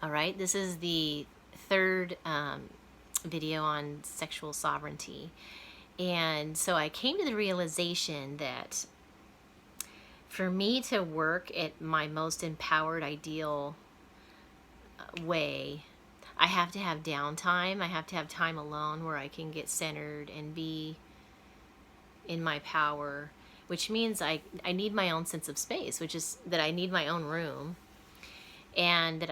All right, this is the third video on sexual sovereignty. And so I came to the realization that for me to work at my most empowered, ideal way, I have to have downtime. I have to have time alone where I can get centered and be in my power, which means I need my own sense of space, which is that I need my own room, and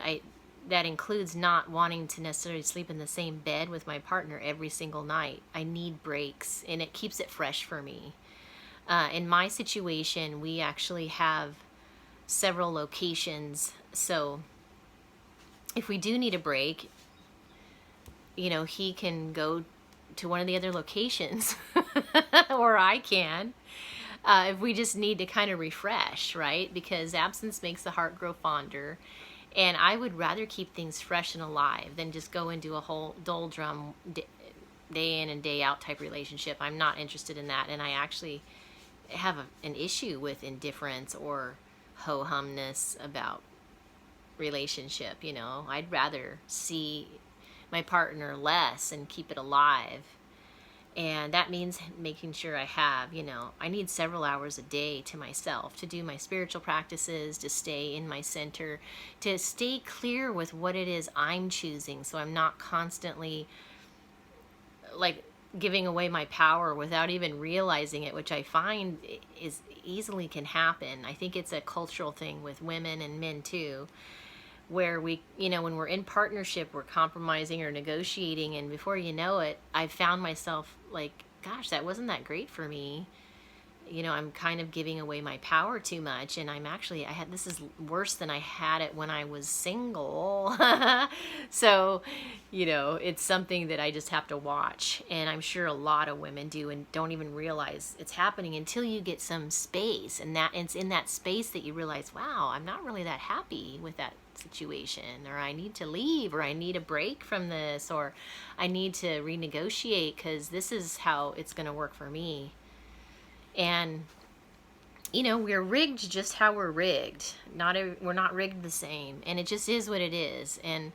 that includes not wanting to necessarily sleep in the same bed with my partner every single night. I need breaks, and it keeps it fresh for me. In my situation, we actually have several locations, so if we do need a break, he can go to one of the other locations, or I can, if we just need to kind of refresh, right? Because absence makes the heart grow fonder. And I would rather keep things fresh and alive than just go into a whole doldrum day in and day out type relationship. I'm not interested in that. And I actually have an issue with indifference or ho-humness about relationship. I'd rather see my partner less and keep it alive. And that means making sure I need several hours a day to myself to do my spiritual practices, to stay in my center, to stay clear with what it is I'm choosing, so I'm not constantly like giving away my power without even realizing it, which I find is easily can happen. I think it's a cultural thing with women and men too, where we, when we're in partnership, we're compromising or negotiating, and before you know it, I've found myself like, gosh, that wasn't that great for me. I'm kind of giving away my power too much, and this is worse than I had it when I was single. So, it's something that I just have to watch, and I'm sure a lot of women do and don't even realize it's happening until you get some space, and it's in that space that you realize, wow, I'm not really that happy with that situation, or I need to leave, or I need a break from this, or I need to renegotiate because this is how it's going to work for me. And we're rigged just how we're rigged. We're not rigged the same, and it just is what it is. And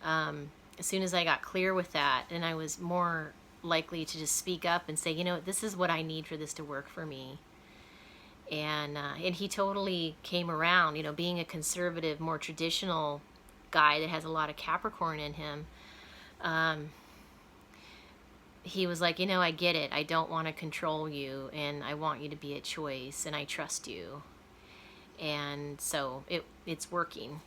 as soon as I got clear with that, then I was more likely to just speak up and say, this is what I need for this to work for me. And he totally came around, being a conservative, more traditional guy that has a lot of Capricorn in him. He was like, I get it. I don't want to control you, and I want you to be a choice, and I trust you. And so it's working.